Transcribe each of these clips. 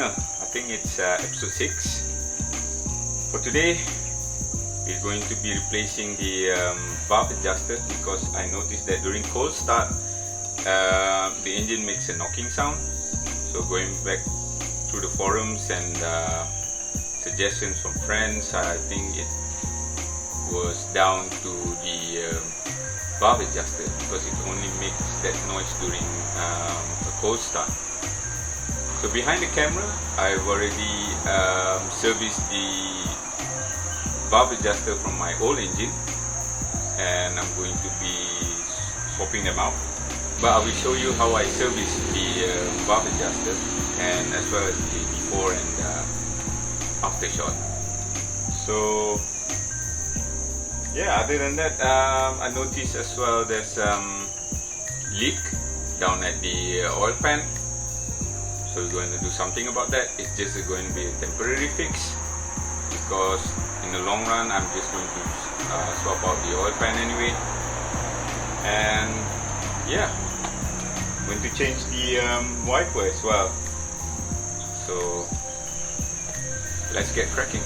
channel. I think it's episode 6. For today, we're going to be replacing the valve adjuster because I noticed that during cold start, the engine makes a knocking sound. So going back through the forums and suggestions from friends, I think it was down to the valve adjuster because it only makes that noise during a cold start. So behind the camera, I've already serviced the valve adjuster from my old engine, and I'm going to be swapping them out. But I will show you how I service the valve adjuster, and as well as the before and after shot. So yeah, other than that, I noticed as well there's leak down at the oil pan. So we're going to do something about that. It's just going to be a temporary fix because in the long run I'm just going to swap out the oil pan anyway. And yeah, I'm going to change the wiper as well. So let's get cracking.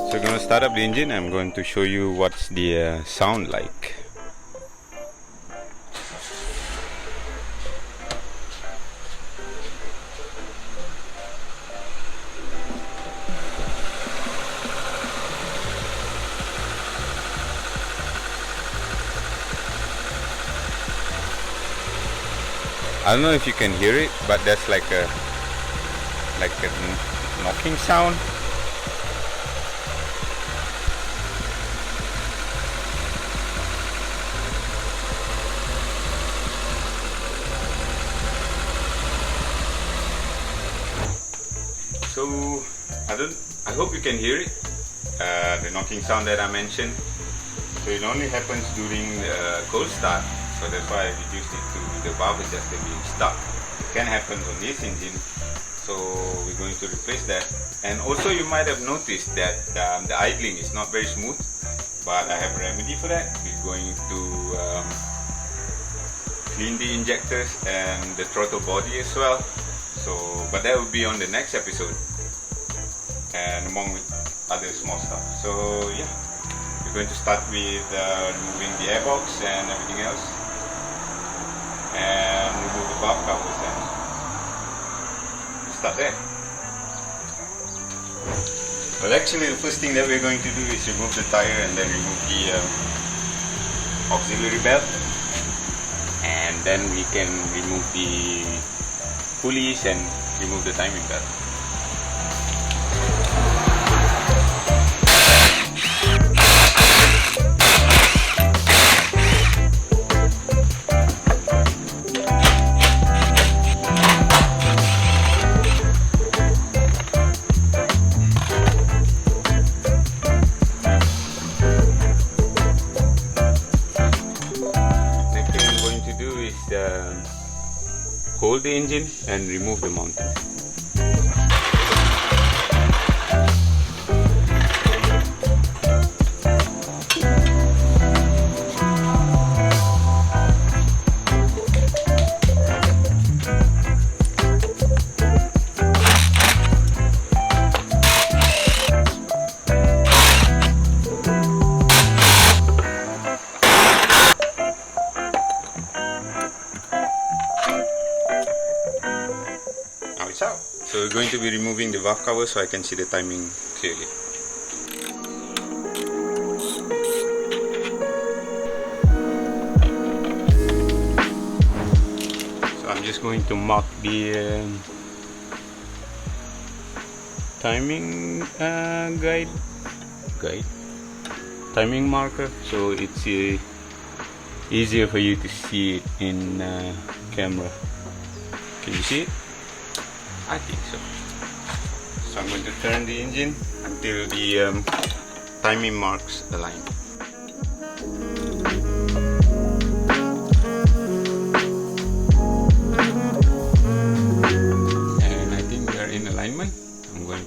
So I'm going to start up the engine. I'm going to show you what's the sound like. I don't know if you can hear it, but there's like a knocking sound. So I hope you can hear it, the knocking sound that I mentioned. So it only happens during the cold start, so that's why I reduced it to the valve adjuster being stuck. It can happen on this engine, so we're going to replace that. And also you might have noticed that the idling is not very smooth, but I have a remedy for that. We're going to clean the injectors and the throttle body as well. So, but that will be on the next episode, and among with other small stuff. So yeah, we're going to start with removing the airbox and everything else, and remove the valve covers and start there. Well, actually the first thing that we're going to do is remove the tire and then remove the auxiliary belt, and then we can remove the pulleys and remove the timing belt. Next thing I'm going to do is hold the engine and remove the mounting. Out. So we're going to be removing the valve cover so I can see the timing clearly. So I'm just going to mark the timing timing marker, so it's easier for you to see it in camera. Can you see it? I think so. So I'm going to turn the engine until the timing marks align.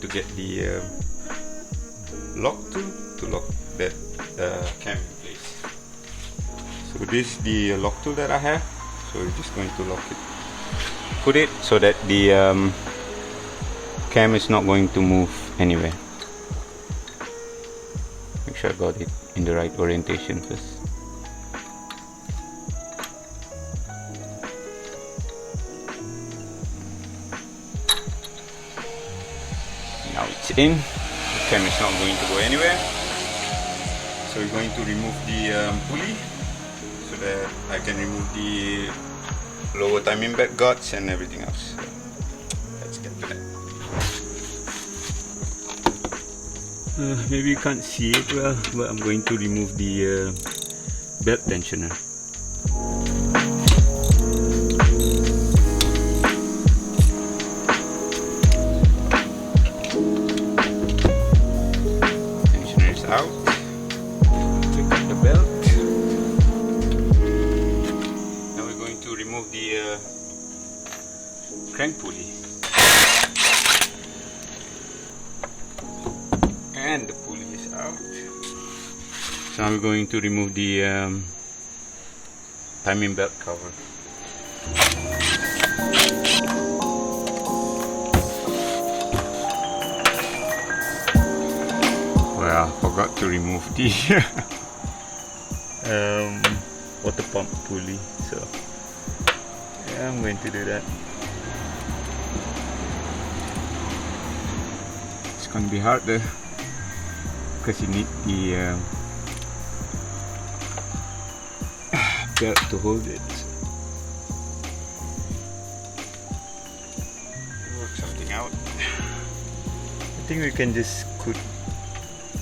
to get the lock to lock that cam in place. So this is the lock tool that I have. So we're just going to lock it. Put it so that the cam is not going to move anywhere. Make sure I got it in the right orientation first. Now it's in. The cam is not going to go anywhere. So we're going to remove the pulley so that I can remove the lower timing belt guards and everything else. So let's get to that. Maybe you can't see it well, but I'm going to remove the belt tensioner. Tensioner is out. Pick up the belt. Now we're going to remove the crank pulley. And the pulley is out. So now we're going to remove the timing belt cover. Well, I forgot to remove the water pump pulley, so yeah, I'm going to do that. It's going to be hard though, because you need the belt to hold it. Work something out. I think we can just put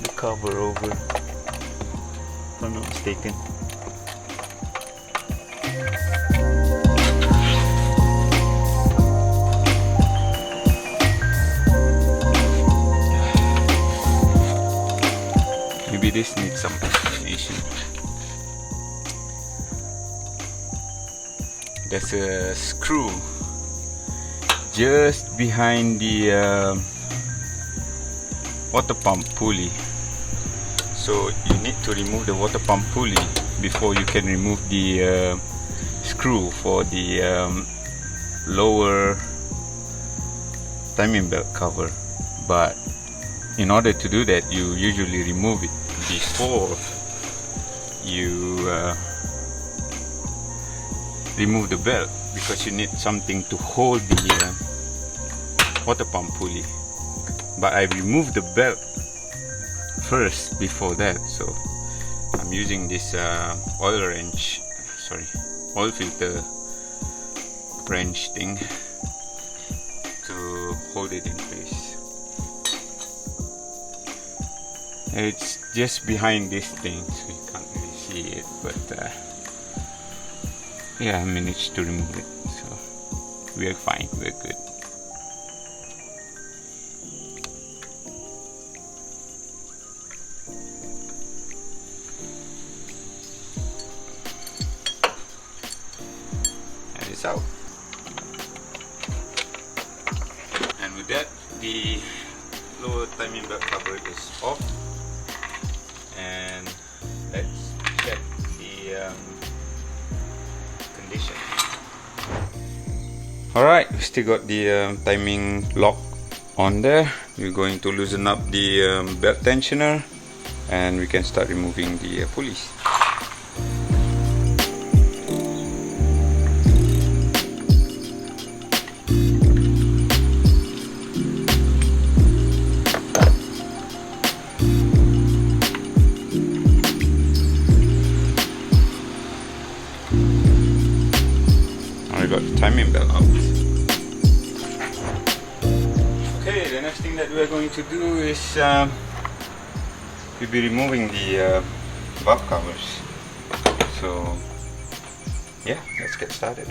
the cover over, if I'm not mistaken. Maybe this needs some explanation. There's a screw just behind the water pump pulley. So you need to remove the water pump pulley before you can remove the screw for the lower timing belt cover. But in order to do that, you usually remove it before you remove the belt, because you need something to hold the water pump pulley. But I removed the belt first before that, so I'm using this oil filter wrench thing to hold it in place. It's just behind this thing, so you can't really see it, but yeah, I managed to remove it, so we're fine, we're good. And it's out. And with that, the lower timing belt cover is off. And let's check the condition. Alright, we still got the timing lock on there. We're going to loosen up the belt tensioner and we can start removing the pulleys. I got the timing belt out. Okay, the next thing that we're going to do is we'll be removing the valve covers. So yeah, let's get started.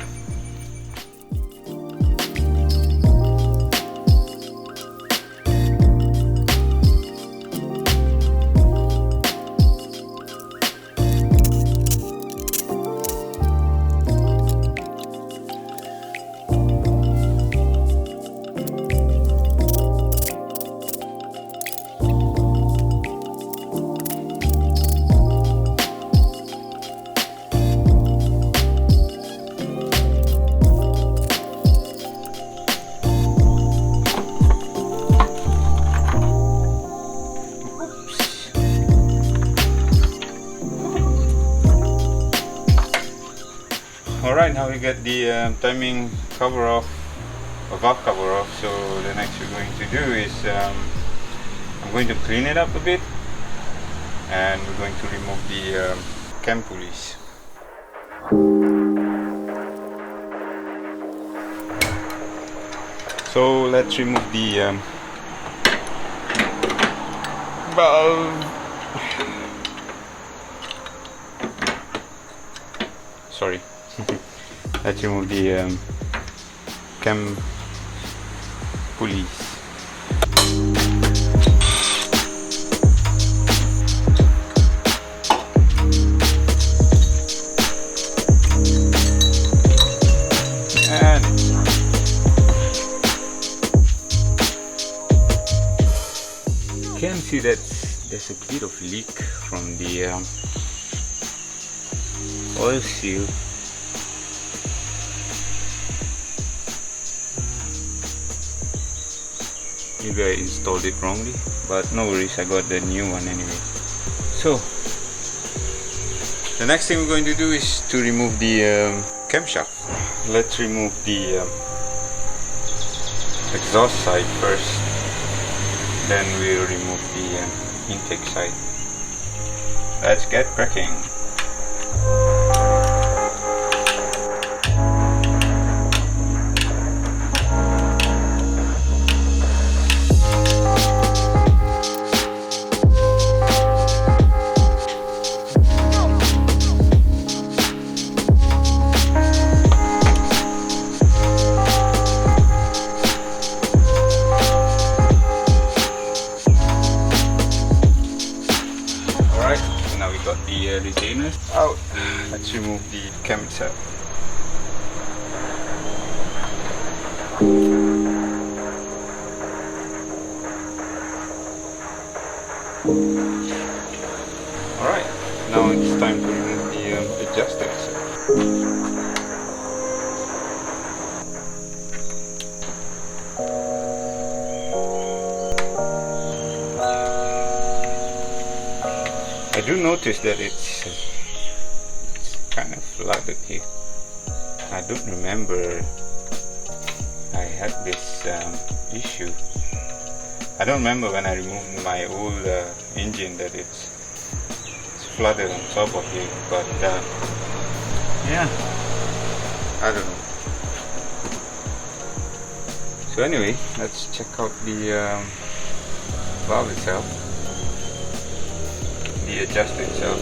we get the timing cover off, or valve cover off. So the next we're going to do is I'm going to clean it up a bit, and we're going to remove the cam pulleys. So let's remove the valve. Sorry. Let's remove the cam pulleys. And you can see that there's a bit of leak from the oil seal. Maybe I installed it wrongly, but no worries, I got the new one anyway. So the next thing we're going to do is to remove the camshaft. Let's remove the exhaust side first, then we'll remove the intake side. Let's get cracking. The retainers out. Let's remove the cam itself. Alright, now it's time to remove the adjusters. I do notice that it's kind of flooded here. I don't remember I had this issue. I don't remember when I removed my old engine that it's flooded on top of it, but yeah, I don't know. So anyway, let's check out the valve itself. The adjuster itself.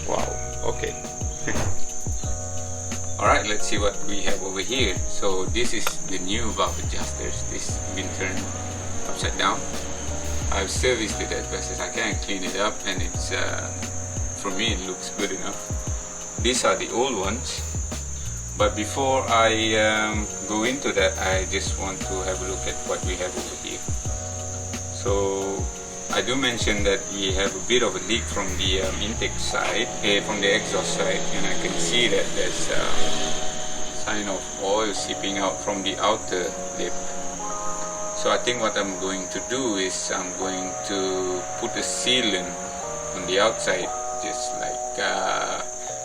Wow, okay. Alright, let's see what we have over here. So this is the new valve adjusters. This has been turned upside down. I've serviced it as best as I can, clean it up, and it's for me it looks good enough. These are the old ones. But before I go into that, I just want to have a look at what we have over here. So I do mention that we have a bit of a leak from the intake side, from the exhaust side, and I can see that there's a sign of oil seeping out from the outer lip. So I think what I'm going to do is I'm going to put a sealant on the outside, just like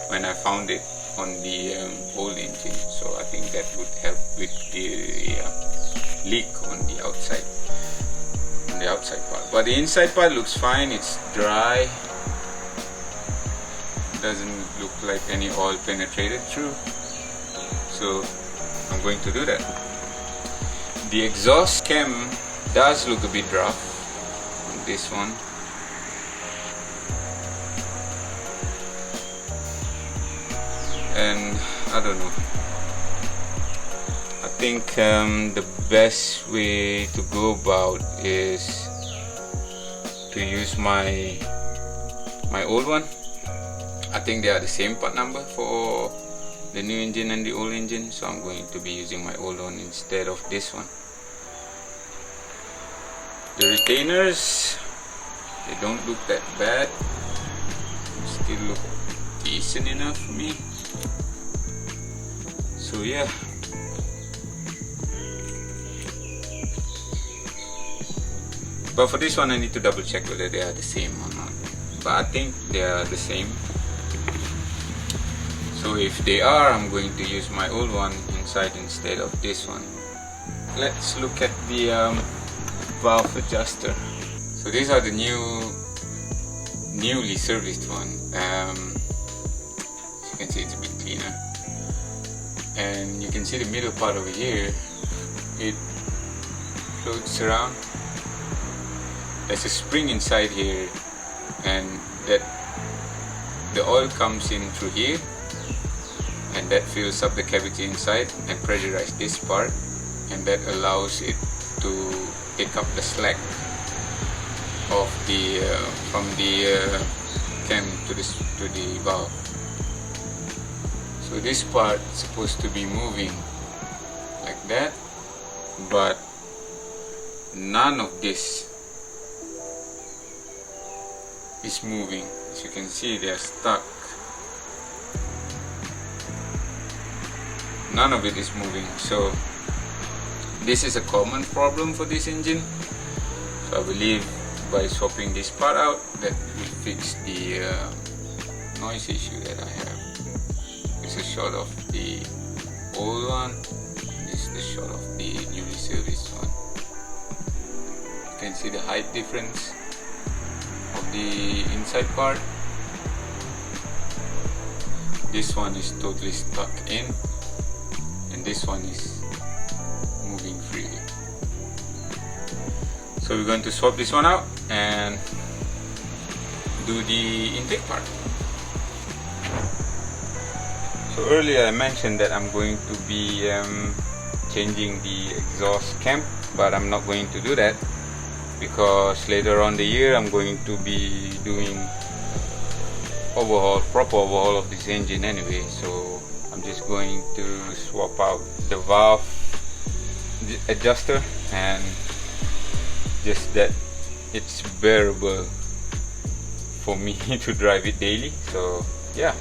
when I found it on the old engine. So I think that would help with the leak on the outside part. But the inside part looks fine, it's dry, doesn't look like any oil penetrated through, so I'm going to do that. The exhaust cam does look a bit rough on this one. And I don't know, I think the best way to go about is to use my old one. I think they are the same part number for the new engine and the old engine, so I'm going to be using my old one instead of this one. The retainers, they don't look that bad, still look decent enough for me. So yeah, But for this one I need to double check whether they are the same or not, but I think they are the same. So if they are, I'm going to use my old one inside instead of this one. Let's look at the valve adjuster. So these are the newly serviced one. As you can see, it's a bit cleaner, and you can see the middle part over here, it floats around. There's a spring inside here, and that the oil comes in through here, and that fills up the cavity inside and pressurizes this part, and that allows it to pick up the slack of the from the cam to the valve. So this part is supposed to be moving like that, but none of this is moving. As you can see, they are stuck. None of it is moving. So this is a common problem for this engine. So I believe by swapping this part out, that will fix the noise issue that I have. It's a shot of the old one. This is the shot of the newly serviced one. You can see the height difference of the inside part. This one is totally stuck in, and this one is moving freely. So we're going to swap this one out and do the intake part. So earlier I mentioned that I'm going to be changing the exhaust cam, but I'm not going to do that because later on the year I'm going to be doing proper overhaul of this engine anyway. So I'm just going to swap out the valve adjuster, and just that it's bearable for me to drive it daily. So yeah,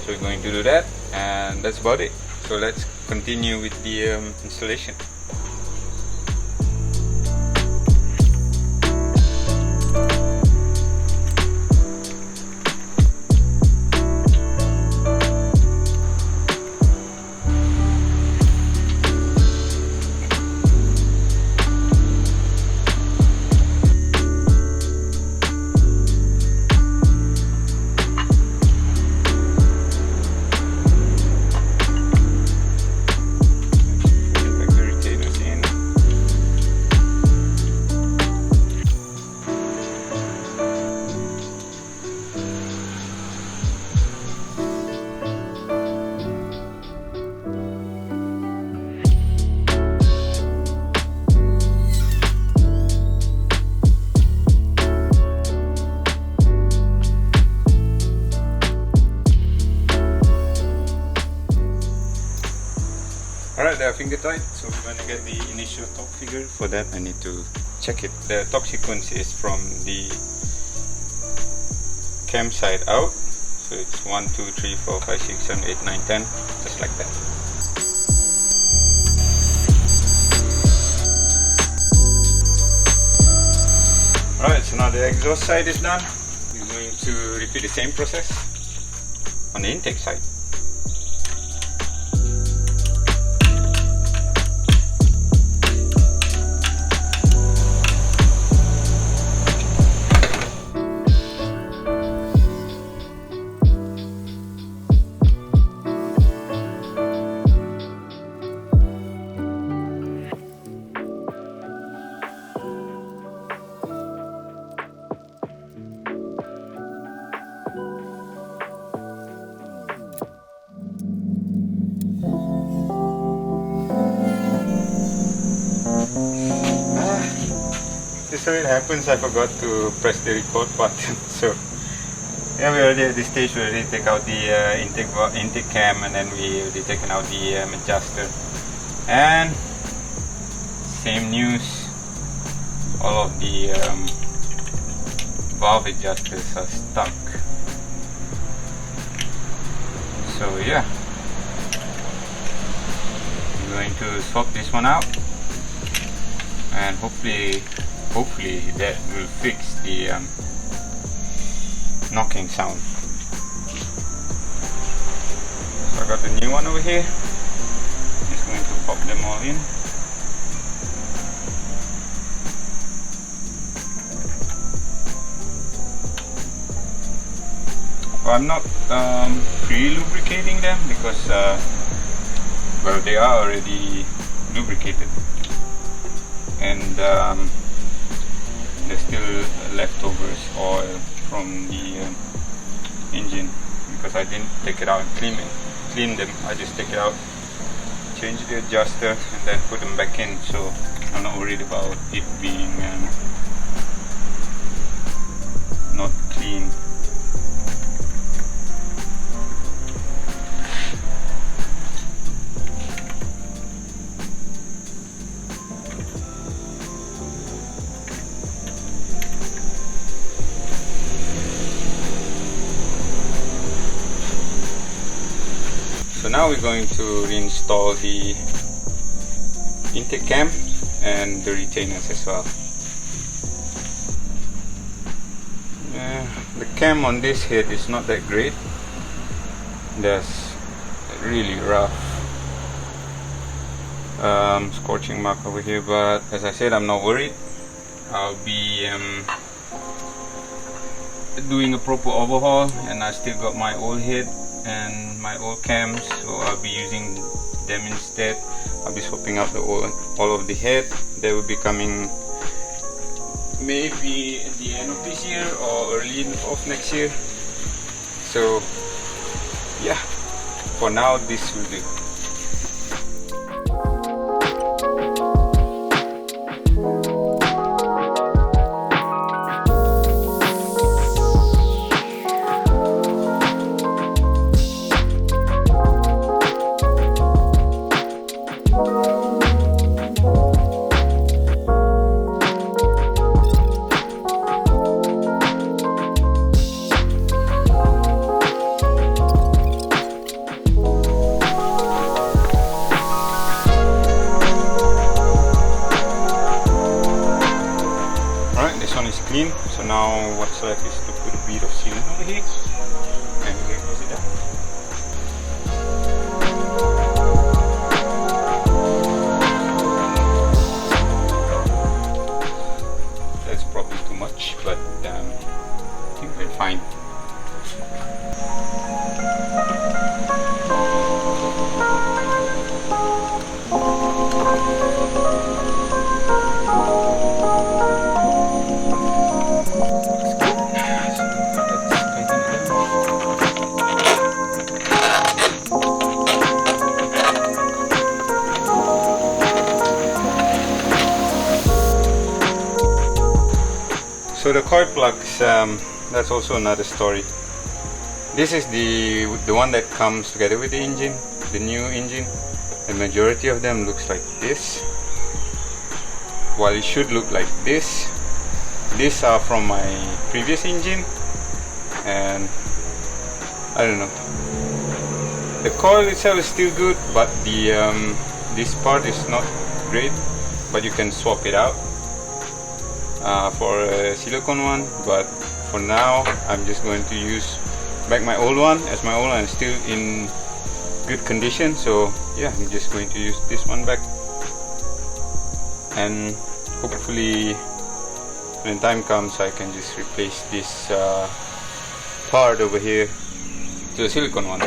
so we're going to do that, and that's about it. So let's continue with the installation. Alright, they are finger tight, so we're going to get the initial torque figure. For that I need to check it. The torque sequence is from the cam side out, so it's 1, 2, 3, 4, 5, 6, 7, 8, 9, 10, just like that. Alright, so now the exhaust side is done. We're going to repeat the same process on the intake side. So it happens, I forgot to press the record button. So yeah, we already at this stage. We already take out the intake cam, and then we already taken out the adjuster. And same news, all of the valve adjusters are stuck. So yeah, I'm going to swap this one out, and hopefully hopefully that will fix the knocking sound. So I got the new one over here. Just going to pop them all in. I'm not pre-lubricating them because well, they are already lubricated, and there's still leftovers oil from the engine because I didn't take it out and clean them. I just take it out, change the adjuster, and then put them back in, so I'm not worried about it being not clean. So now we're going to reinstall the intake cam and the retainers as well. The cam on this head is not that great. There's really rough scorching mark over here, but as I said, I'm not worried. I'll be doing a proper overhaul, and I still got my old head and my old cams, so I'll be using them instead. I'll be swapping out all of the head. They will be coming maybe at the end of this year or early of next year. So yeah, for now this will do. Clean. So now what's left is to put a bit of sealant over here and we're going to close it down. That's probably too much, but I think we're fine. So the coil plugs, that's also another story. This is the one that comes together with the engine, the new engine. The majority of them looks like this, while it should look like this. These are from my previous engine, and I don't know. The coil itself is still good, but the this part is not great. But you can swap it out for a silicone one. But for now, I'm just going to use back my old one, as my old one is still in good condition. So yeah, I'm just going to use this one back, and hopefully when time comes I can just replace this part over here to a silicone one.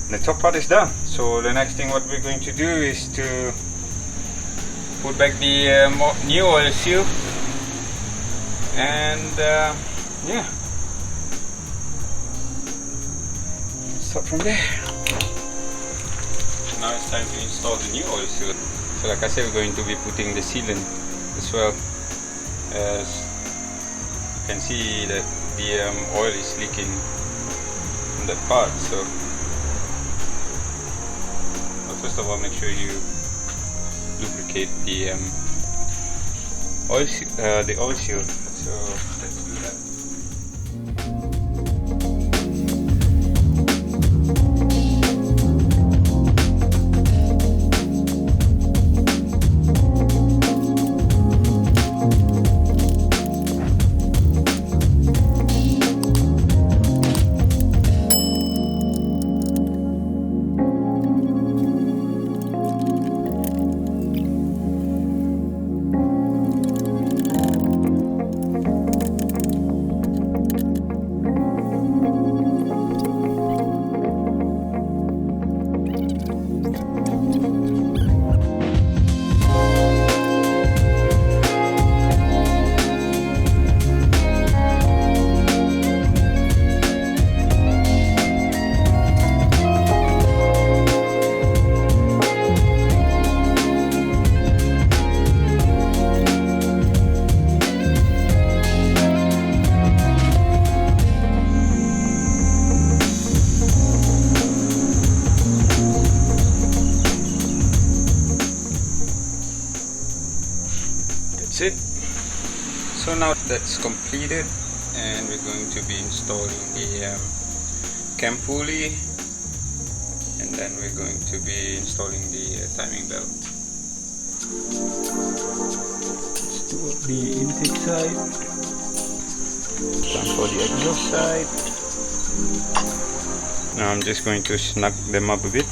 The top part is done, so the next thing what we're going to do is to put back the new oil seal, and yeah, start from there. So now it's time to install the new oil seal. So like I said, we're going to be putting the sealant as well. As you can see that the oil is leaking on that part. So first of all, make sure you lubricate the oil seal. So let's do that. That's it. So now that's completed, and we're going to be installing the cam pulley, and then we're going to be installing the timing belt. Let's do the intake side, time for the exhaust side. Now I'm just going to snug them up a bit.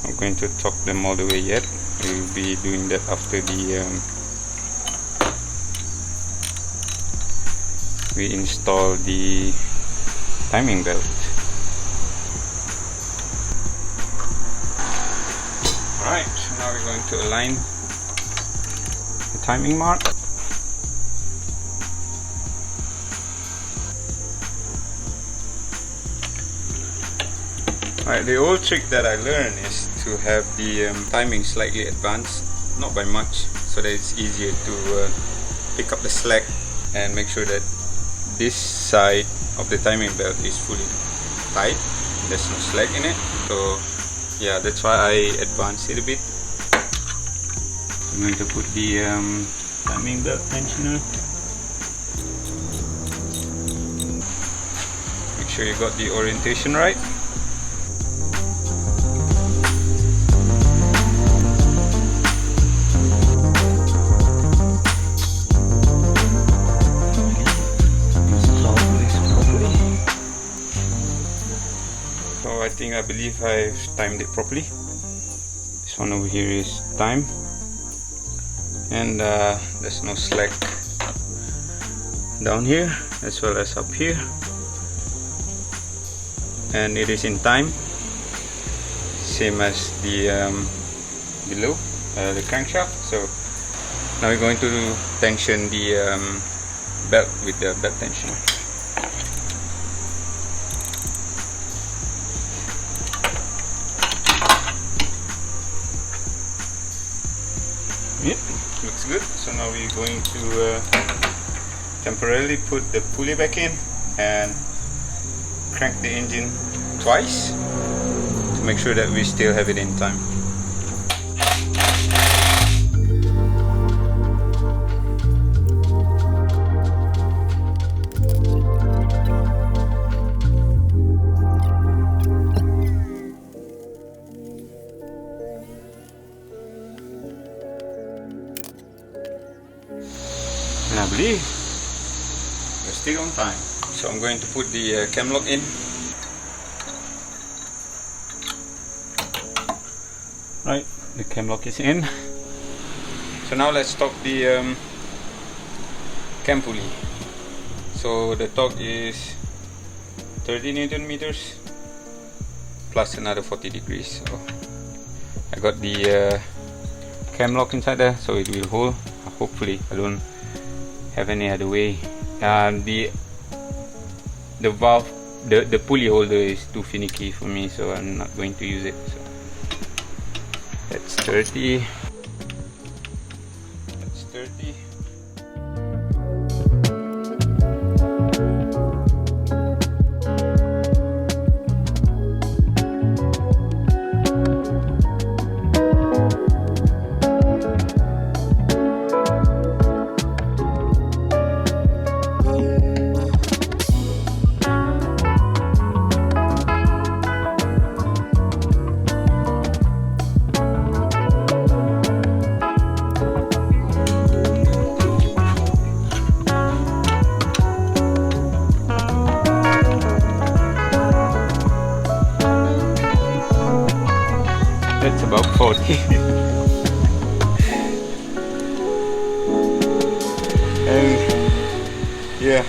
I'm going to torque them all the way yet. We'll be doing that after we install the timing belt. Alright, so now we're going to align the timing mark. Alright, the old trick that I learned is to have the timing slightly advanced, not by much, so that it's easier to pick up the slack, and make sure that this side of the timing belt is fully tight, there's no slack in it. So yeah, that's why I advance it a bit. I'm going to put the timing belt tensioner. Make sure you got the orientation right. I believe I've timed it properly. This one over here is time, and there's no slack down here as well as up here, and it is in time, same as the below the crankshaft. So now we're going to tension the belt with the belt tensioner. Yeah, looks good. So now we're going to temporarily put the pulley back in and crank the engine twice to make sure that we still have it in time. And I believe we're still on time. So I'm going to put the cam lock in. Right, the cam lock is in. So now let's torque the cam pulley. So the torque is 30 Newton meters plus another 40 degrees. So I got the cam lock inside there, so it will hold. Hopefully I don't have any other way. The valve, the pulley holder is too finicky for me, so I'm not going to use it. So that's 30. That's 30. That's about 40. And yeah, I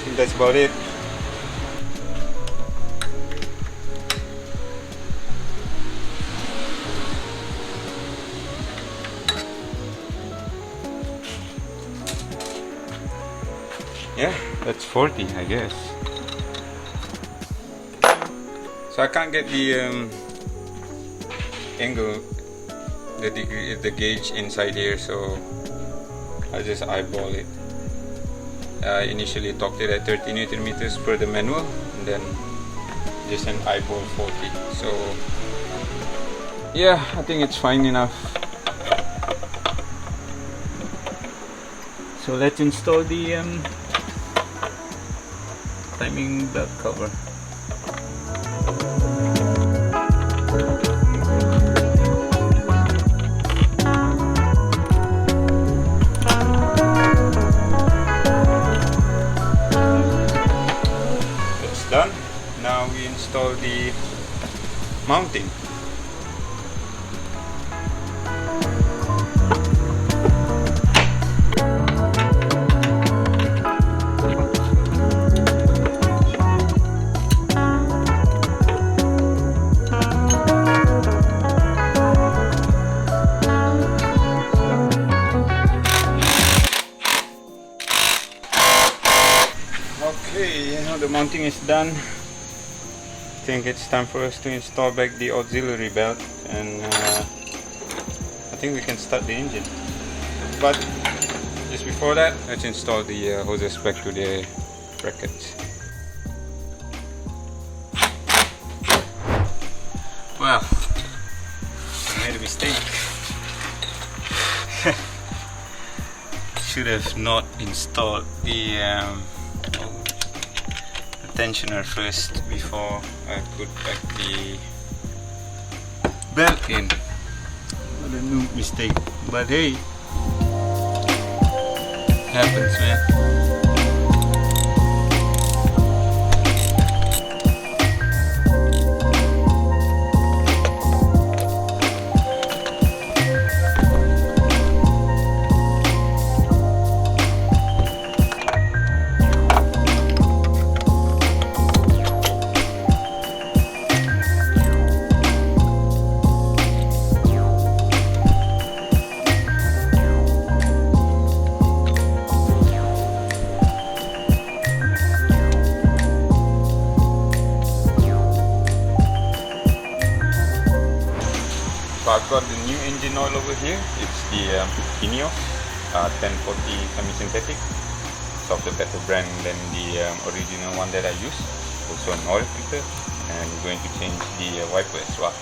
think that's about it. Yeah, that's 40, I guess. So I can't get the angle, the degree, the gauge inside here, so I'll just eyeball it. I initially talked it at 30 Newton meters per the manual, and then just an eyeball 40. So yeah, I think it's fine enough. So let's install the timing belt cover. That's done. Now we install the mounting. Okay, now the mounting is done. I think it's time for us to install back the auxiliary belt, and I think we can start the engine. But just before that, let's install the hoses back to the brackets. Well, I made a mistake. Should have not installed the tensioner first before I put back the belt in. What a noob mistake, but hey, happens, man. So I've got the new engine oil over here. It's the Ineos 1040 semi-synthetic. It's of the better brand than the original one that I use. Also an oil filter, and we're going to change the wiper as well.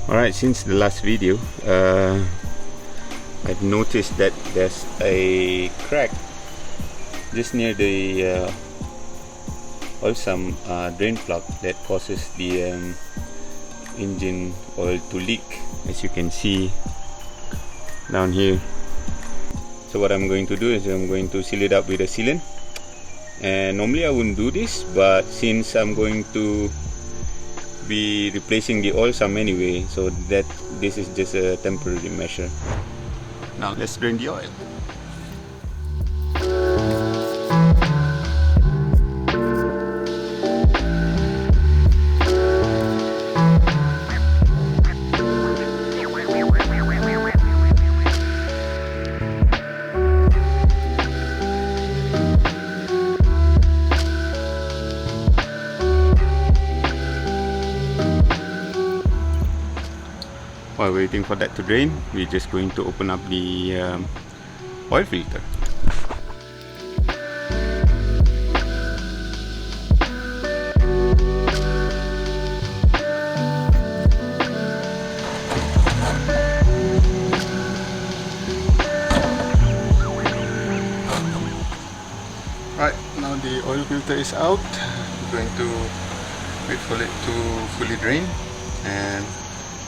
Alright, since the last video, I've noticed that there's a crack just near the some drain plug that causes the engine oil to leak, as you can see down here. So what I'm going to do is I'm going to seal it up with a sealant, and normally I wouldn't do this, but since I'm going to be replacing the oil sump anyway, so that this is just a temporary measure. Now let's drain the oil. While waiting for that to drain, we're just going to open up the oil filter. Right, now the oil filter is out. We're going to wait for it to fully drain, and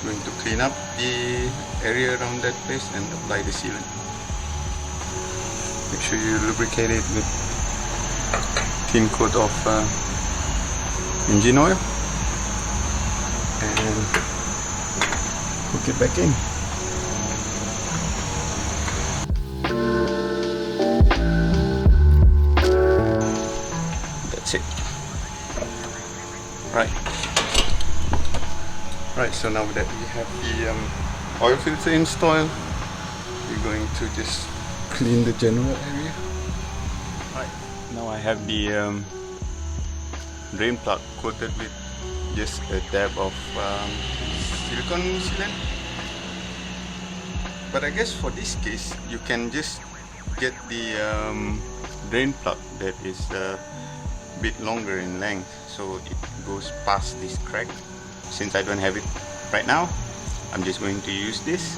going to clean up the area around that place and apply the sealant. Make sure you lubricate it with thin coat of engine oil and hook it back in. That's it. Right, so now that we have the oil filter installed, we're going to just clean the general area. Right, now I have the drain plug coated with just a dab of silicone sealant. But I guess for this case, you can just get the drain plug that is a bit longer in length, so it goes past this crack. Since I don't have it right now, I'm just going to use this,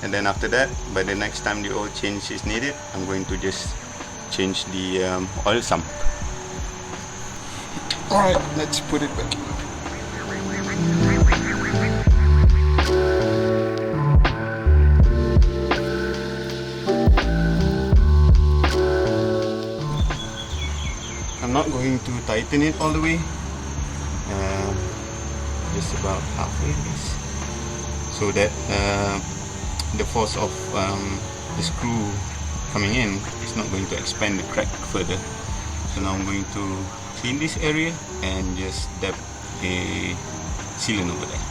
and then after that, by the next time the oil change is needed, I'm going to just change the oil sump. Alright, let's put it back in. I'm not going to tighten it all the way, just about halfway, I guess, so that the force of the screw coming in is not going to expand the crack further. So now I'm going to clean this area and just dab a sealant over there.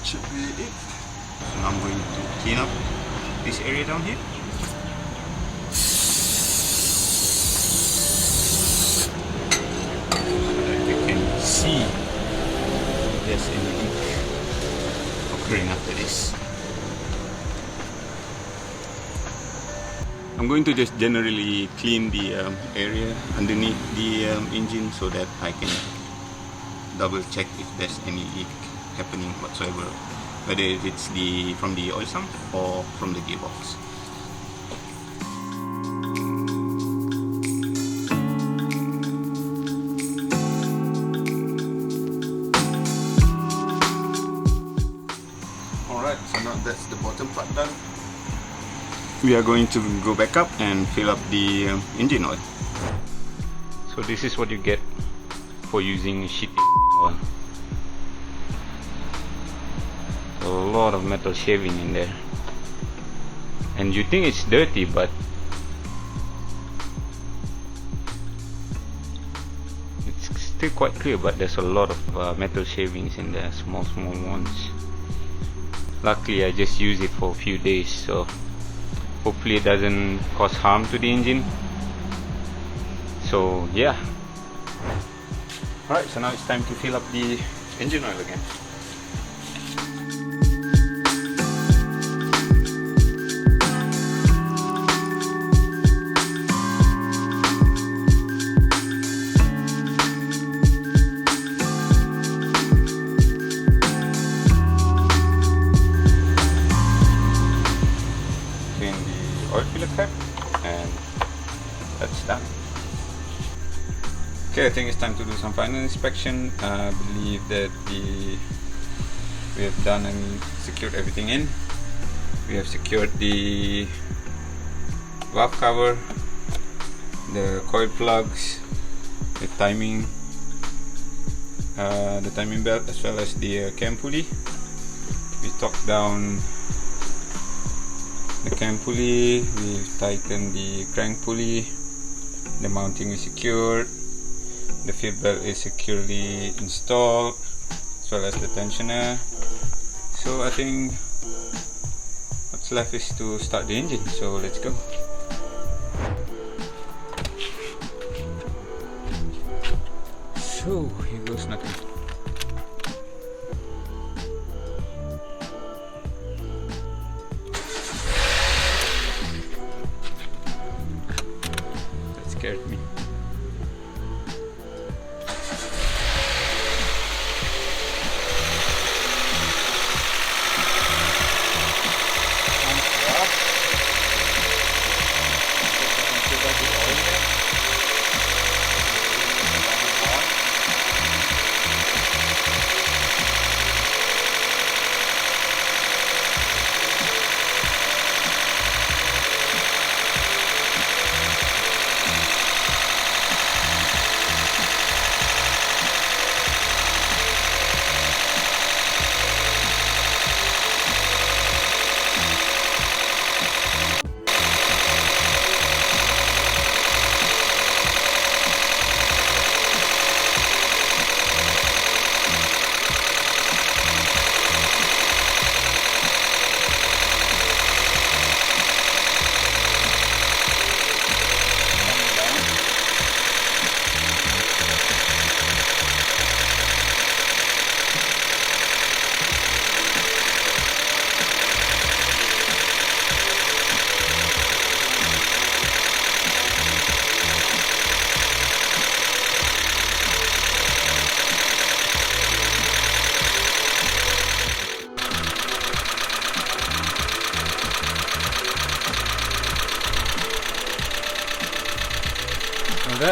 Should be it. So now I'm going to clean up this area down here. So that you can see if there's any leak occurring after this. I'm going to just generally clean the area underneath the engine so that I can double check if there's any leak happening whatsoever, whether it's from the oil sump or from the gearbox. Alright, so now that's the bottom part done. We are going to go back up and fill up the engine oil. So this is what you get for using shitty oil. A lot of metal shaving in there, and you think it's dirty, but it's still quite clear. But there's a lot of metal shavings in there, small ones. Luckily I just used it for a few days, so hopefully it doesn't cause harm to the engine. So yeah. Alright, so now it's time to fill up the engine oil again. Oil filler cap, and that's done. Okay, I think it's time to do some final inspection. I believe that we have done and secured everything in. We have secured the valve cover, the coil plugs, the timing belt, as well as the cam pulley. We torqued down the cam pulley, we've tightened the crank pulley, the mounting is secured, the field belt is securely installed, as well as the tensioner. So I think what's left is to start the engine, so let's go. So here goes nothing. Scared me.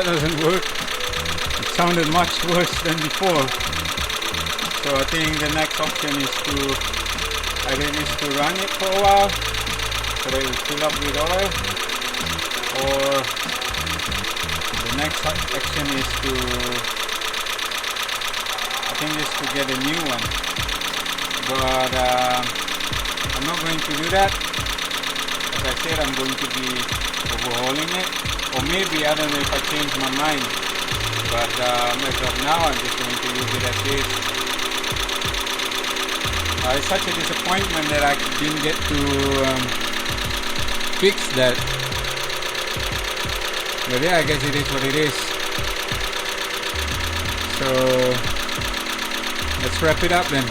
that doesn't work. It sounded much worse than before. So I think the next option is to run it for a while so that it will fill up with oil, or the next action is to get a new one. But I'm not going to do that. As I said, I'm going to be overhauling it, or maybe, I don't know if I change my mind, but as of now I'm just going to use it as is. It's such a disappointment that I didn't get to fix that, but yeah, I guess it is what it is. So let's wrap it up then.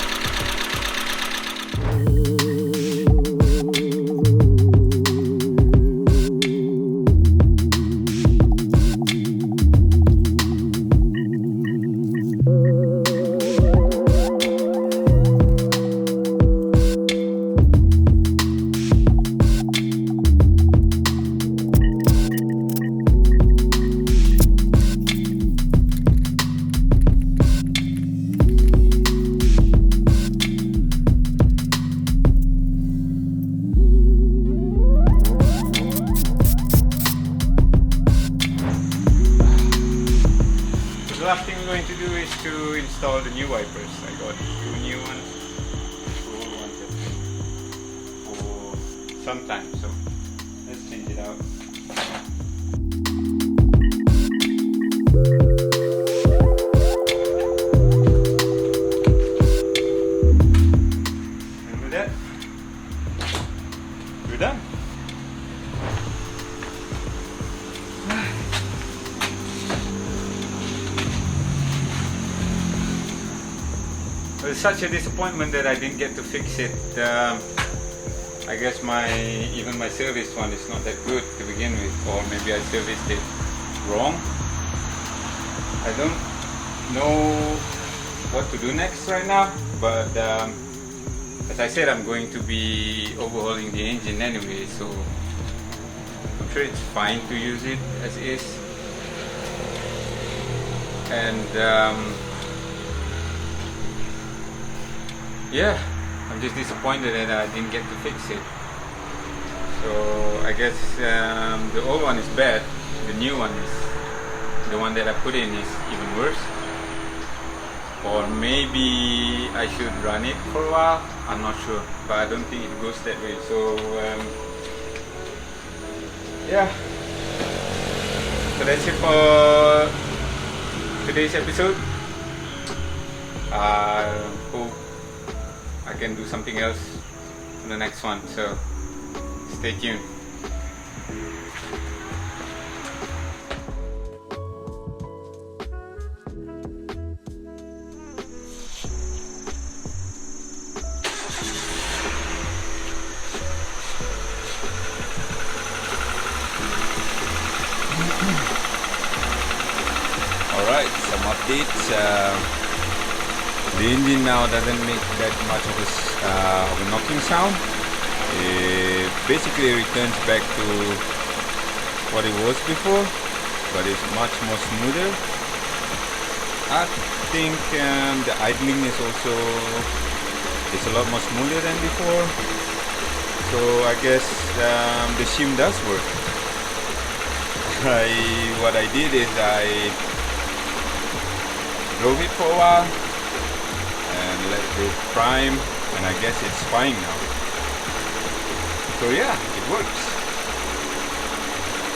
The last thing we're going to do is to install the new wipers. I got 2 new ones, 2 old ones for some time, so let's change it out. And with that, we're done. It's such a disappointment that I didn't get to fix it. I guess even my service one is not that good to begin with, or maybe I serviced it wrong. I don't know what to do next right now, but as I said, I'm going to be overhauling the engine anyway, so I'm sure it's fine to use it as is. And yeah, I'm just disappointed that I didn't get to fix it. So I guess the old one is bad, the new one is, the one that I put in is even worse. Or maybe I should run it for a while, I'm not sure, but I don't think it goes that way. So yeah, so that's it for today's episode. I hope I can do something else in the next one, so stay tuned. Alright, some updates. The engine now doesn't make that much of a knocking sound. It basically returns back to what it was before, but it's much more smoother. I think the idling is also a lot more smoother than before. So I guess the shim does work. What I did is I drove it for a while and let it prime, and I guess it's fine now. So yeah, it works.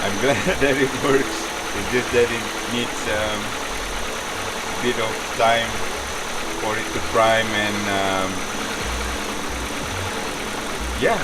I'm glad that it works. It's just that it needs a bit of time for it to prime, and yeah,